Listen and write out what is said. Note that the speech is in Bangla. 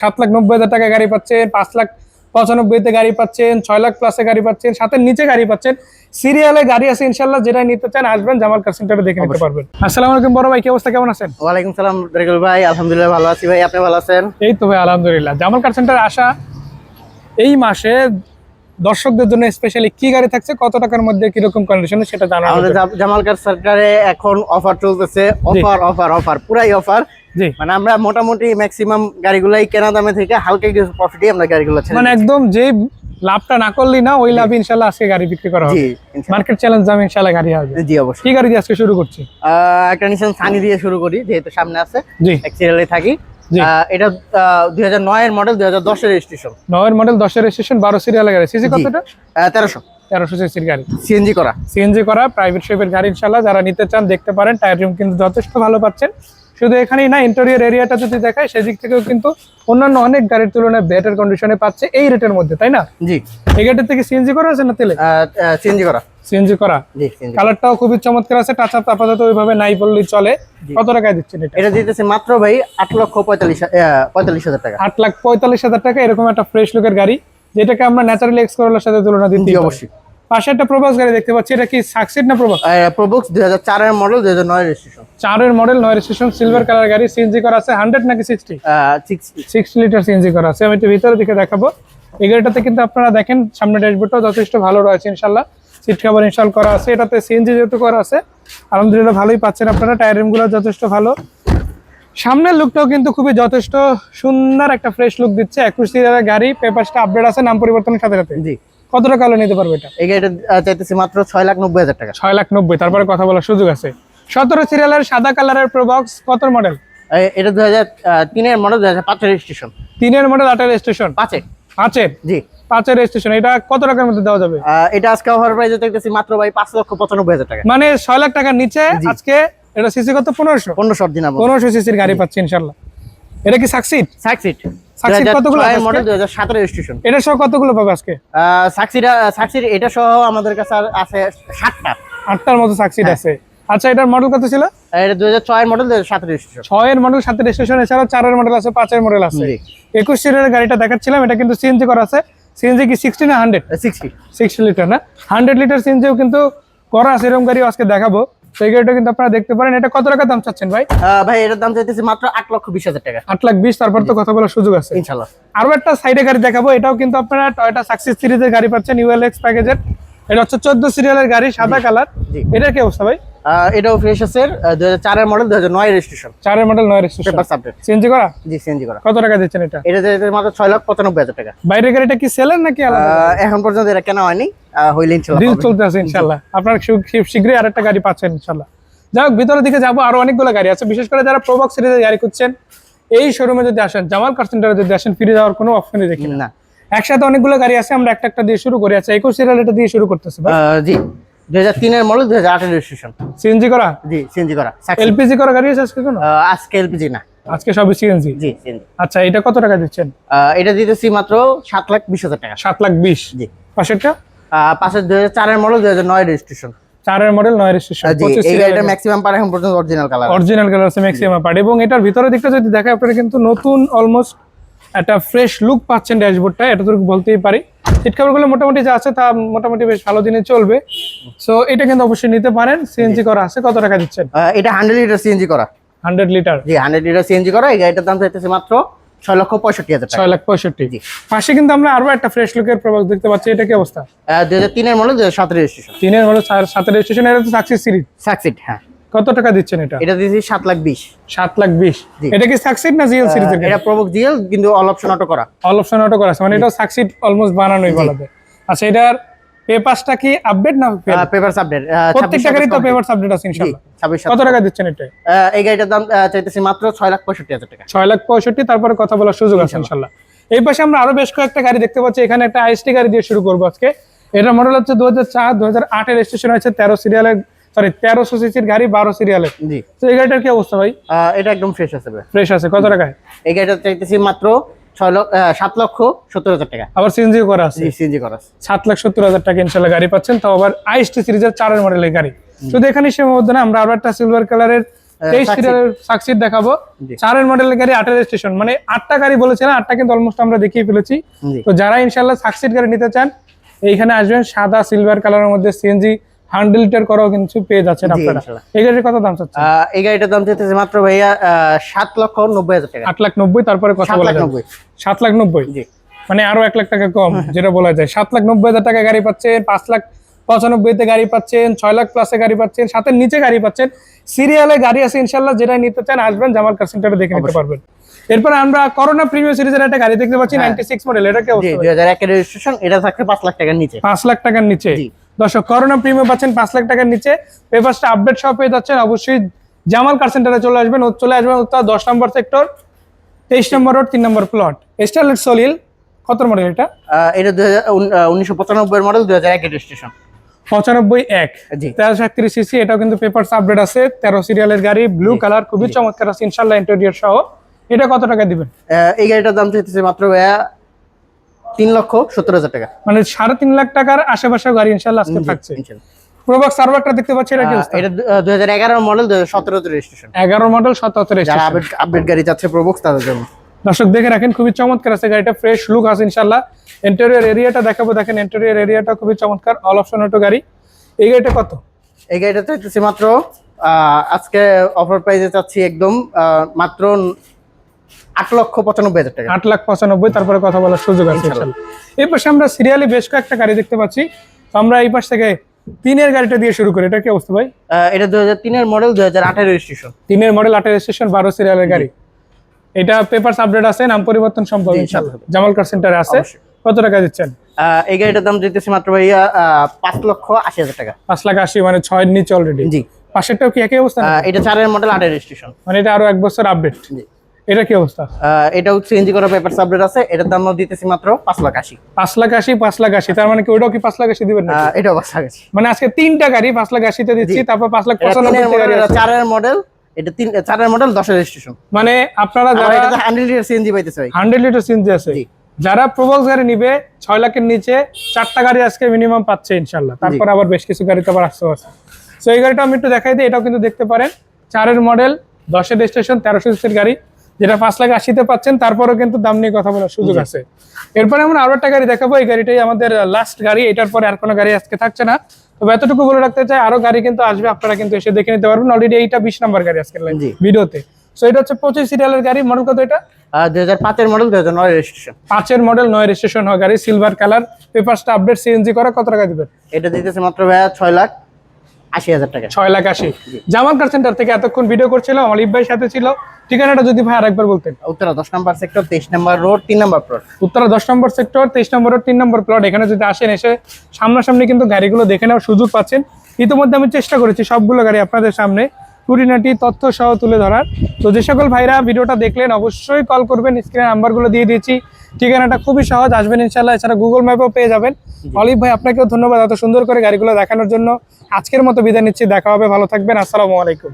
7,90,000 টাকা গাড়ি পাচ্ছেন, 5,95,000 গাড়ি পাচ্ছেন, 6,00,000 প্লাসে গাড়ি পাচ্ছেন, সাথে নিচে গাড়ি পাচ্ছেন। সিরিয়ালে গাড়ি আছে ইনশাআল্লাহ, যেটা নিতে চান আসবেন জামাল কার সেন্টারে দেখে নিতে পারবেন। আসসালামু আলাইকুম বড় ভাই, কি অবস্থা, কেমন আছেন? ওয়ালাইকুম সালাম রেগুল ভাই, আলহামদুলিল্লাহ ভালো আছি ভাই, আপনি ভালো আছেন? এই তো ভাই আলহামদুলিল্লাহ। জামাল কার সেন্টারে আসা এই মাসে দর্শকদের জন্য স্পেশালি কি গাড়ি থাকছে, কত টাকার মধ্যে কিরকম কন্ডিশনে সেটা জানা আমাদের জামাল কার সেন্টারে এখন অফার চলতেছে, অফার পুরাই অফার। জি, মানে আমরা মোটামুটি ম্যাক্সিমাম গাড়িগুলাই কেনা দামে থেকে হালকা কিছু প্রফিটে আমরা গাড়িগুলো ছেড়ে মানে একদম যে লাভটা না করলি না ওই লাভ ইনশাআল্লাহ আজকে গাড়ি বিক্রি করা হবে। জি, মার্কেট চ্যালেঞ্জ দাম ইনশাআল্লাহ গাড়ি হবে। জি অবশ্যই। কি গাড়ি দিয়ে আজকে শুরু করছি? একটা নিশান সানি দিয়ে শুরু করি, যেহেতু সামনে আছে। জি, এক সিরিয়ালে থাকি। এটা 2009 এর মডেল, 2010 এর রেজিস্ট্রেশন। 9 এর মডেল, 10 এর রেজিস্ট্রেশন, 12 সিরিয়ালের গাড়ি। সিসি কতটা? 1300 সিসির গাড়ি, সিএনজি করা প্রাইভেট শেপের গাড়ি ইনশাআল্লাহ। যারা নিতে চান দেখতে পারেন, টায়ার রিম কিন্তু যথেষ্ট ভালো পাচ্ছেন। শুধু এখানেই না, ইন্টেরিয়র এরিয়াটা যদি দেখায় সেদিক থেকেও কিন্তু অন্যান্য অনেক গাড়ির তুলনায় বেটার কন্ডিশনে পাচ্ছে এই রেটের মধ্যে, তাই না? জি। এই গাড়ির থেকে সিএনজি করা আছে না তেলে? সিএনজি করা। সিএনজি করা। জি, কালারটাও খুবই চমৎকার আছে। টাচ আপ আপাতত ওইভাবে নাই বললেই চলে। কত টাকায় দিচ্ছেন এটা? এটা দিতেছে মাত্র ভাই 8,45,000 টাকা। 8,45,000 টাকা এরকম একটা ফ্রেশ লুকের গাড়ি, যেটাকে আমরা ন্যাচারালি এক্স করোলার সাথে তুলনা দিচ্ছি। অবশ্যই। পাশে একটা প্রোবক্স গাড়ি দেখতে পাচ্ছি, এটা কি সাকসিড না প্রোবক্স? প্রোবক্স 2004 এর মডেল, 2009 এর রেজিস্ট্রেশন। 4 এর মডেল, 9 রেজিস্ট্রেশন, সিলভার কালার গাড়ি। সিএনজি করা আছে 100 নাকি 60? 60 লিটার সিএনজি করা আছে। আমি একটু ভিতরে দিকে দেখাবো। এই গাড়িটাতে কিন্তু আপনারা দেখেন সামনে ড্যাশবোর্ডটাও যথেষ্ট ভালো রয়েছে ইনশাআল্লাহ। সিট কভার ইনস্টল করা আছে, এটাতে সিএনজি যেহেতু করা আছে আলহামদুলিল্লাহ ভালোই পাচ্ছেন আপনারা। টায়ার রিমগুলো যথেষ্ট ভালো। সামনের লুকটাও কিন্তু খুবই যথেষ্ট সুন্দর একটা ফ্রেশ লুক দিচ্ছে। 21 সিরিয়ালের গাড়ি, পেপারসটা আপডেট আছে, নাম পরিবর্তনের সাথে সাথে। জি। কত টাকা হলে নিতে পারবে এটা? এই গাড়িটা চাইতেছি মাত্র 6,90,000 টাকা। 6,90,000, তারপরে কথা বলার সুযোগ আছে। 17 সিরিয়ালের সাদা কালারের প্রোবক্স, কত মডেল? এটা 2003 এর মডেল, 2005 এর রেজিস্ট্রেশন। 3 এর মডেল, 8 এর রেজিস্ট্রেশন। 5 এর। জি, 5 এর রেজিস্ট্রেশন। এটা কত টাকার মধ্যে দেওয়া যাবে? এটা আজকে অফার প্রাইসে দেখতেছি মাত্র ভাই 5,95,000 টাকা। মানে 6 লাখ টাকার নিচে আজকে। এটা সিসি কত? 1500 অরিজিনাল 1500 সিসির গাড়ি পাচ্ছি ইনশাআল্লাহ। এটা কি সাকসিড? সাকসিড কতগুলো আছে? মডেল 2017 এর রেজিস্ট্রেশন। এটা সহ কতগুলো পাবে আজকে? সাকসিড এটা সহ আমাদের কাছে আছে 7টা। 8টার মতো সাকসিড আছে। আচ্ছা, এটার মডেল কত ছিল? এটা 2006 এর মডেল, 2007 এর রেজিস্ট্রেশন। 6 এর মডেল, 7 এর রেজিস্ট্রেশন, এছাড়া 4 এর মডেল আছে, 5 এর মডেল আছে। 21 সিরিয়ালের গাড়িটা দেখাচ্ছিলাম, এটা কিন্তু সিএনজি করা আছে। সিএনজি কি 60 না 100? 60 লিটার না, 100 লিটার সিএনজিও কিন্তু করা আছে। এরকম গাড়িও আজকে দেখাবো। তো এই গাড়িটা কিন্তু আপনারা দেখতে পারেন। এটা কত টাকা দাম চাচ্ছেন ভাই? ভাই এটার দাম চাইতেছি মাত্র 8,20,000 টাকা। 8,20,000, তারপর তো কথা বলার সুযোগ আছে ইনশাআল্লাহ। আরো একটা সাইডে গাড়ি দেখাবো। এটাও কিন্তু আপনারা টয়োটা সাকসেস সিরিজের গাড়ি পাচ্ছেন, ইউএলএক্স প্যাকেজের। এটা হচ্ছে 14 সিরিয়ালের গাড়ি, সাদা কালার। এটার কি অবস্থা ভাই? এটাও ফ্রেশ আছে, 2004 এর মডেল, 2009 এর রেজিস্ট্রেশন। 4 এর মডেল, 9 এর রেজিস্ট্রেশন, পেপার সাবজেক্ট। সিএনজি করা? জি, সিএনজি করা। কত টাকা দিচ্ছেন এটা? এটা মাত্র 6,95,000 টাকা। বাইরের গাড়িটা কি সেলের নাকি আলাদা? এখন পর্যন্ত এটা কেনা হয়নি, হইলে ইনশাআল্লাহ ডিল চলতে আছে ইনশাআল্লাহ। আপনারা শীঘ্রই আরেকটা গাড়ি পাচ্ছেন ইনশাআল্লাহ। যাই হোক, ভিতরের দিকে যাবো। আরো অনেকগুলো গাড়ি আছে, বিশেষ করে যারা প্রোবক্স সিরিজের গাড়ি খুঁজছেন এই শোরুমে যদি আসেন, জামাল কার সেন্টারে যদি আসেন, ফিরে যাওয়ার কোনো অপশনই দেখি না। একসাথে অনেকগুলো গাড়ি আছে, আমরা একটা একটা দিয়ে শুরু করি। আচ্ছা, 21 সিরিয়াল এটা দিয়ে শুরু করতেছে ভাই। জি, 2003 এর মডেল, 2008 এর রেজিস্ট্রেশন। সিএনজি করা? জি, সিএনজি করা। এলপিজি করা গাড়ি আছে আজকে? কোনো আজকে এলপিজি না, আজকে সবই সিএনজি। জি, সিএনজি। আচ্ছা, এটা কত টাকা দিচ্ছেন? এটা দিতেছি মাত্র 7,20,000 টাকা। 7,20,000। জি। পাশেরটা? পাশের 2004 এর মডেল, 2009 এর রেজিস্ট্রেশন। 4 এর মডেল, 9 এর রেজিস্ট্রেশন। এই গাড়িটা ম্যাক্সিমাম পার এখন পর্যন্ত অরিজিনাল কালার আছে ম্যাক্সিমাম পার। এবং এটার ভিতরের দিকটা যদি দেখায়, আপনারা কিন্তু নতুন অলমোস্ট একটা ফ্রেশ লুক পাচ্ছেন ড্যাশবোর্ডটা, এতটুকু বলতেই পারি। সিট কভারগুলো মোটামুটি যা আছে তা মোটামুটি বেশ ভালো দিনে চলবে। সো এটা কিন্তু অবশ্যই নিতে পারেন। সিএনজি করা আছে। কত টাকা দিচ্ছেন? এটা 100 লিটার সিএনজি করা। 100 লিটার? জি, 100 লিটার সিএনজি করা। এই গাড়িটার দাম চাইতেছে মাত্র 6,65,000 টাকা। 6,65,000। পাশে কিন্তু আমরা আরো একটা ফ্রেশ লুকের প্রোডাক্ট দেখতে পাচ্ছি। এটা কি অবস্থা? 2003 এর মডেল, 2007 এর রেজিস্ট্রেশন। 3 এর মডেল, 7 এর রেজিস্ট্রেশন। এটা তো সাকসেস সিরিজ। সাকসিড, হ্যাঁ। কত টাকা দিচ্ছেন এটা? এটা দিয়েছি 7,20,000। 7,20,000। এটা কি সাকসিড না জিএল সিরিজের? এটা প্রোবক্স জিএল, কিন্তু অল অপশন অটো করা। অল অপশন অটো করা আছে, মানে এটা সাকসিড অলমোস্ট বানানোই বলা যায়। আচ্ছা, এটার পেপারসটা কি আপডেট না ফেল? Papers update. প্রত্যেকটা গাড়ি তো পেপারস আপডেট আছে ইনশাআল্লাহ। 26। কত টাকা দিচ্ছেন এটা? এই গাড়িটার দাম চাইতেছি মাত্র 6,65,000 টাকা। 6,65,000, তারপরে কথা বলার সুযোগ আছে ইনশাআল্লাহ। এই পাশে আমরা আরো বেশ কয়েকটা গাড়ি দেখতে পাচ্ছি। এখানে একটা আইএসটি গাড়ি দিয়ে শুরু করবো আজকে। এটার মডেল হচ্ছে 2004, 2008 এর রেজিস্ট্রেশন হয়েছে। 13 সিরিয়ালের, সরি 1300 সিসির গাড়ি, 12 সিরিয়ালের। জি। তো এই গাড়িটার কি অবস্থা ভাই? এটা একদম ফ্রেশ আছে ভাই। ফ্রেশ আছে। কত টাকায়? এই গাড়িটা চাইতেছি মাত্র 7,70,000 টাকা। আবার সিএনজি করা আছে? জি, সিএনজি করা আছে। 7,70,000 টাকা ইনশাআল্লাহ গাড়ি পাচ্ছেন, তাও আবার আইএসটি সিরিজের 4 এর মডেলের গাড়ি। শুধু এখানে সীমাবদ্ধ না, আমরা আরো একটা সিলভার কালারের 23 সিরিয়ালের সাকসিড দেখাবো। জি। 4 মডেলের গাড়ি 8 রেজিস্ট্রেশন, মানে 8টা গাড়ি বলেছিলাম, 8টা কিন্তু অলমোস্ট আমরা দেখিয়ে ফেলেছি। জি। তো যারা ইনশাআল্লাহ সাকসিড গাড়ি নিতে চান এইখানে আসবেন, সাদা সিলভার কালারের মধ্যে সিএনজি 100 লিটার করাও কিন্তু পেয়ে যাচ্ছেন জি, আপনারা। ইনশাআল্লাহ। এই গাড়ির কত দাম চাচ্ছেন? এই গাড়িটার দাম চাইতেছে মাত্র ভাইয়া 7,90,000 টাকা। 8,90,000, তারপরে কথা বলা যাবে 7,90,000 7,90,000, জি। মানে আরো 1 লাখ টাকা কম যেটা বলা যায়। 7,90,000 টাকা গাড়ি পাচ্ছেন, 5,95,000 গাড়ি পাচ্ছেন, 6 লাখ প্লাসে গাড়ি পাচ্ছেন, 7-এর নিচে গাড়ি পাচ্ছেন। সিরিয়ালে গাড়ি আছে ইনশাআল্লাহ, যেটা নিতে চান আসবেন জামাল কার সেন্টারে দেখে নিতে পারবেন। এরপর আমরা করোনা প্রিমিয়াম সিরিজের একটা গাড়ি দেখতে পাচ্ছি, 96 মডেল। এটা কি জি, অবস্থা? 2001 এর রেজিস্ট্রেশন, এটা থাকবে 5 লাখ টাকার নিচে। 5 লাখ টাকার নিচে। জি। দর্শক, করোনা প্রিমিয়াম পাচ্ছেন 5 লাখ টাকার নিচে, পেপারসটা আপডেট সহ পেয়ে যাচ্ছেন। অবশ্যই জামাল কার সেন্টারে চলে আসবেন উত্তর 10 নম্বর সেক্টর, 23 নম্বর রোড, 3 নম্বর প্লট। স্টারলেট সলিল কত মডেল এটা? এটা 1995 এর মডেল, 2001 এর রেজিস্ট্রেশন। 95-1 জি। 1337 সিসি। এটাও কিন্তু পেপারস আপডেট আছে, 13 সিরিয়ালের গাড়ি, ব্লু কালার, খুবই চমৎকার আছে ইনশাআল্লাহ ইন্টেরিয়র সহ। এটা কত টাকা দিবেন? এই গাড়িটার দাম চাইতেছে মাত্র ভাইয়া 3,70,000 টাকা। মানে 3.5 লাখ টাকার আশেপাশে গাড়ি ইনশাআল্লাহ আজকে থাকছে। ইনশাআল্লাহ। প্রোবক্স সার্ভারটা দেখতে পাচ্ছি, এটা কি অবস্থা? এটা 2011 মডেল, 2017 তে রেজিস্ট্রেশন। 11 মডেল, 17 যারা আপডেট গাড়ি চাচ্ছে প্রবক্স তাদের জন্য। দর্শক দেখে রাখেন, খুবই চমৎকার আছে গাড়িটা, ফ্রেশ লুক আছে ইনশাআল্লাহ। ইন্টেরিয়র এরিয়াটা দেখাবো, দেখেন ইন্টেরিয়র এরিয়াটা খুবই চমৎকার, অল অপশন অটো গাড়ি। এই গাড়িটা কত? এই গাড়িটা চাইতেছি মাত্র আজকে অফার প্রাইসে চাচ্ছি একদম মাত্র 8,95,000 টাকা। 8,95,000, তারপরে কথা বলার সুযোগ আছে ইনশাআল্লাহ। এই পাশে আমরা সিরিয়ালি বেশ কয়েকটা গাড়ি দেখতে পাচ্ছি, তো আমরা এই পাশ থেকে 3-এর গাড়িটা দিয়ে শুরু করি। এটা কি অবস্থা ভাই? এটা 2003 এর মডেল, 2008 এর রেজিস্ট্রেশন। 3-এর মডেল, 8-এর রেজিস্ট্রেশন, 12 সিরিয়ালের গাড়ি। এটা পেপারস আপডেট আছে, নাম পরিবর্তন সম্ভব ইনশাআল্লাহ। জামাল কার সেন্টারে আছে। কত টাকা দিচ্ছেন? এই গাড়িটার দাম দিতেছি মাত্র ভাইয়া 5,80,000 টাকা। 5,80,000, মানে 6 এর নিচে অলরেডি। জি। পাশেরটাও কি একই অবস্থা? এটা 4 এর মডেল, 8 এর রেজিস্ট্রেশন। মানে এটা আরো 1 বছর আপডেট। জি। এটা কি অবস্থা? এটাও সিএনজি করা পেপারস আপডেট আছে, এটার দাম দিতেছি মাত্র 5,80,000। 5,80,000, 5,80,000, তার মানে কি ওটাও কি 5,80,000 দিবেন না? এটাও 5,80,000। মানে আজকে 3টা গাড়ি 5,80,000 দিচ্ছি, তারপর 5,95,000 গাড়ি আছে। 4 এর মডেল, এটা 4 এর মডেল, 10 এর রেজিস্ট্রেশন। মানে আপনারা যারা 100 লিটার সিএনজি পাইতেছে ভাই। 100 লিটার সিএনজি আছে, জি। যারা প্রবক্স গাড়ি নিবে 6 লাখের নিচে 4টা গাড়ি আজকে মিনিমাম পাচ্ছে ইনশাআল্লাহ। তারপর আবার বেশ কিছু গাড়ি তো আবার আসতে আছে। সো এই গাড়িটা আমি একটু দেখাই দিই, এটাও কিন্তু দেখতে পারেন 4 এর মডেল, 10 এর রেজিস্ট্রেশন, 1300 সিসির গাড়ি, যেটা 5,80,000 পাচ্ছেন। তারপরও কিন্তু দাম নিয়ে কথা বলার সুযোগ আছে। এরপরে আমরা আরো একটা গাড়ি দেখাবো, এই গাড়িটাই আমাদের লাস্ট গাড়ি, এটার পরে আর কোনো গাড়ি আজকে থাকছে না। তবে এতটুকু বলে রাখতে চাই, আরো গাড়ি কিন্তু আসবে, আপনারা কিন্তু এসে দেখে নিতে পারবেন। অলরেডি এইটা 20 নাম্বার গাড়ি আজকের জি। ভিডিওতে। সো এটা হচ্ছে 25 সিরিয়ালের গাড়ি, মডেল কত এটা? 2005 এর মডেল, 2009 এর রেজিস্ট্রেশন। 5-এর মডেল, 9 রেজিস্ট্রেশন হওয়া গাড়ি, সিলভার কালার, পেপারসটা আপডেট, সিএনজি করা। কত টাকা দিবেন? এটা দিতেছে মাত্র ভাইয়া 6,80,000 টাকা। 6,80,000। জামাল কার সেন্টার থেকে এতক্ষণ ভিডিও করছিলাম, অলিভ ভাই সাথে ছিল। ঠিকানাটা যদি ভাই আরেকবার বলতেন। উত্তরা 10 নম্বর সেক্টর, 23 নম্বর রোড, 3 নম্বর প্লট। উত্তরা 10 নম্বর সেক্টর, 23 নম্বর রোড, 3 নম্বর প্লট। এখানে যদি আসেন, এসে সামনাসামনি কিন্তু গাড়িগুলো দেখে নেওয়ার সুযোগ পাচ্ছেন। ইতিমধ্যে আমি চেষ্টা করেছি সবগুলো গাড়ি আপনাদের সামনে খুঁটিনাটি তথ্য সহ তুলে ধরার। তো যে সকল ভাইরা ভিডিওটা দেখলেন অবশ্যই কল করবেন, স্ক্রিনে নাম্বারগুলো দিয়ে দিয়েছি। ঠিকানাটা খুবই সহজ, আসবেন ইনশাআল্লাহ। এছাড়া গুগল ম্যাপও পেয়ে যাবেন। অলিভ ভাই, আপনাকেও ধন্যবাদ এত সুন্দর করে গাড়িগুলো দেখানোর জন্য। আজকের মতো বিদায় নিচ্ছি, দেখা হবে, ভালো থাকবেন, আসসালামু আলাইকুম।